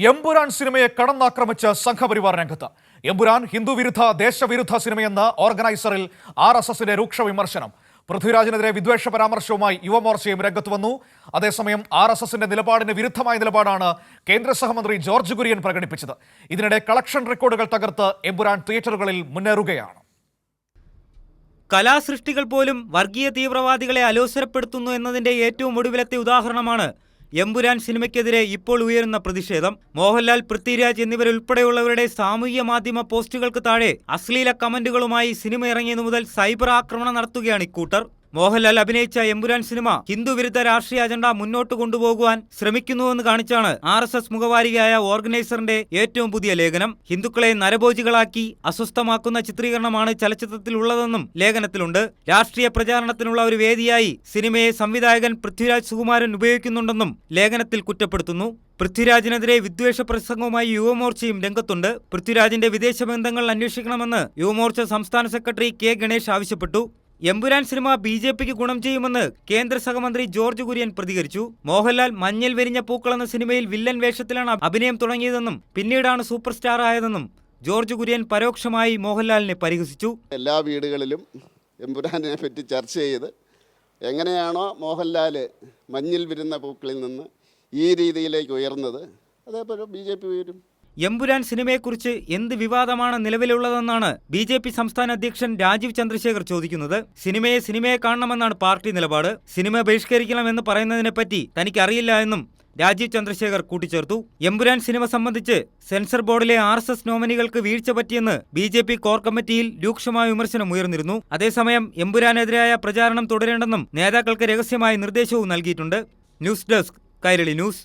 എമ്പുരാൻ സിനിമയെ കടന്നാക്രമിച്ച് സംഘപരിവാർ രംഗത്ത്. എമ്പുരാൻ ഹിന്ദുവിരുദ്ധ ദേശവിരുദ്ധ സിനിമയെന്ന ഓർഗനൈസറിൽ RSSന്റെ രൂക്ഷ വിമർശനം. പൃഥ്വിരാജിനെതിരെ വിദ്വേഷ പരാമർശവുമായി യുവമോർച്ചയും രംഗത്ത് വന്നു. അതേസമയം RSSന്റെ നിലപാടിന് വിരുദ്ധമായ നിലപാടാണ് കേന്ദ്ര സഹമന്ത്രി ജോർജ് കുര്യൻ പ്രകടിപ്പിച്ചത്. ഇതിനിടെ കളക്ഷൻ റെക്കോർഡുകൾ തകർത്ത് എമ്പുരാൻ തിയേറ്ററുകളിൽ മുന്നേറുകയാണ്. കലാസൃഷ്ടികൾ പോലും വർഗീയ തീവ്രവാദികളെ അലോസരപ്പെടുത്തുന്നു എന്നതിന്റെ ഏറ്റവും ഒടുവിലത്തെ ഉദാഹരണമാണ് എമ്പുരാൻ സിനിമയ്ക്കെതിരെ ഇപ്പോൾ ഉയരുന്ന പ്രതിഷേധം. മോഹൻലാൽ, പൃഥ്വിരാജ് എന്നിവരുൾപ്പെടെയുള്ളവരുടെ സാമൂഹ്യ മാധ്യമ പോസ്റ്റുകൾക്ക് താഴെ അശ്ലീല കമന്റുകളുമായി സിനിമ ഇറങ്ങിയതു മുതൽ സൈബർ ആക്രമണം നടത്തുകയാണ് ഇക്കൂട്ടർ. മോഹൻലാൽ അഭിനയിച്ച എമ്പുരാൻ സിനിമ ഹിന്ദുവിരുദ്ധ രാഷ്ട്രീയ അജണ്ട മുന്നോട്ട് കൊണ്ടുപോകുവാൻ ശ്രമിക്കുന്നുവെന്ന് കാണിച്ചാണ് RSS മുഖവാരികയായ ഓർഗനൈസറിന്റെ ഏറ്റവും പുതിയ ലേഖനം. ഹിന്ദുക്കളെ നരഭോജികളാക്കി അസ്വസ്ഥമാക്കുന്ന ചിത്രീകരണമാണ് ചലച്ചിത്രത്തിലുള്ളതെന്നും ലേഖനത്തിലുണ്ട്. രാഷ്ട്രീയ പ്രചാരണത്തിനുള്ള ഒരു വേദിയായി സിനിമയെ സംവിധായകൻ പൃഥ്വിരാജ് സുകുമാരൻ ഉപയോഗിക്കുന്നുണ്ടെന്നും ലേഖനത്തിൽ കുറ്റപ്പെടുത്തുന്നു. പൃഥ്വിരാജിനെതിരെ വിദ്വേഷ പ്രസംഗവുമായി യുവമോർച്ചയും രംഗത്തുണ്ട്. പൃഥ്വിരാജിന്റെ വിദേശ ബന്ധങ്ങൾ അന്വേഷിക്കണമെന്ന് യുവമോർച്ച സംസ്ഥാന സെക്രട്ടറി K ഗണേഷ് ആവശ്യപ്പെട്ടു. എമ്പുരാൻ സിനിമ BJPക്ക് ഗുണം ചെയ്യുമെന്ന് കേന്ദ്ര സഹമന്ത്രി ജോർജ് കുര്യൻ പ്രതികരിച്ചു. മോഹൻലാൽ മഞ്ഞിൽ വിരിഞ്ഞ പൂക്കൾ എന്ന സിനിമയിൽ വില്ലൻ വേഷത്തിലാണ് അഭിനയം തുടങ്ങിയതെന്നും പിന്നീടാണ് സൂപ്പർ സ്റ്റാർ ആയതെന്നും ജോർജ് കുര്യൻ പരോക്ഷമായി മോഹൻലാലിനെ പരിഹസിച്ചു. എല്ലാ വീടുകളിലും എമ്പുരാനെ പറ്റി ചർച്ച ചെയ്ത് എങ്ങനെയാണോ മോഹൻലാൽ മഞ്ഞിൽ വിരുന്ന പൂക്കളിൽ നിന്ന് ഈ രീതിയിലേക്ക് ഉയർന്നത്, അതേപോലെ BJP ഉയരും. എമ്പുരാൻ സിനിമയെക്കുറിച്ച് എന്ത് വിവാദമാണ് നിലവിലുള്ളതെന്നാണ് BJP സംസ്ഥാന അധ്യക്ഷൻ രാജീവ് ചന്ദ്രശേഖർ ചോദിക്കുന്നത്. സിനിമയെ കാണണമെന്നാണ് പാർട്ടി നിലപാട്. സിനിമ ബഹിഷ്കരിക്കണമെന്ന് പറയുന്നതിനെപ്പറ്റി തനിക്കറിയില്ല എന്നും രാജീവ് ചന്ദ്രശേഖർ കൂട്ടിച്ചേർത്തു. എമ്പുരാൻ സിനിമ സംബന്ധിച്ച് സെൻസർ ബോർഡിലെ RSS നോമിനികൾക്ക് വീഴ്ച പറ്റിയെന്ന് BJP കോർ കമ്മിറ്റിയിൽ രൂക്ഷമായ വിമർശനം ഉയർന്നിരുന്നു. അതേസമയം എമ്പുരാനെതിരായ പ്രചാരണം തുടരേണ്ടെന്നും നേതാക്കൾക്ക് രഹസ്യമായ നിർദ്ദേശവും നൽകിയിട്ടുണ്ട്. News desk, Kairali news.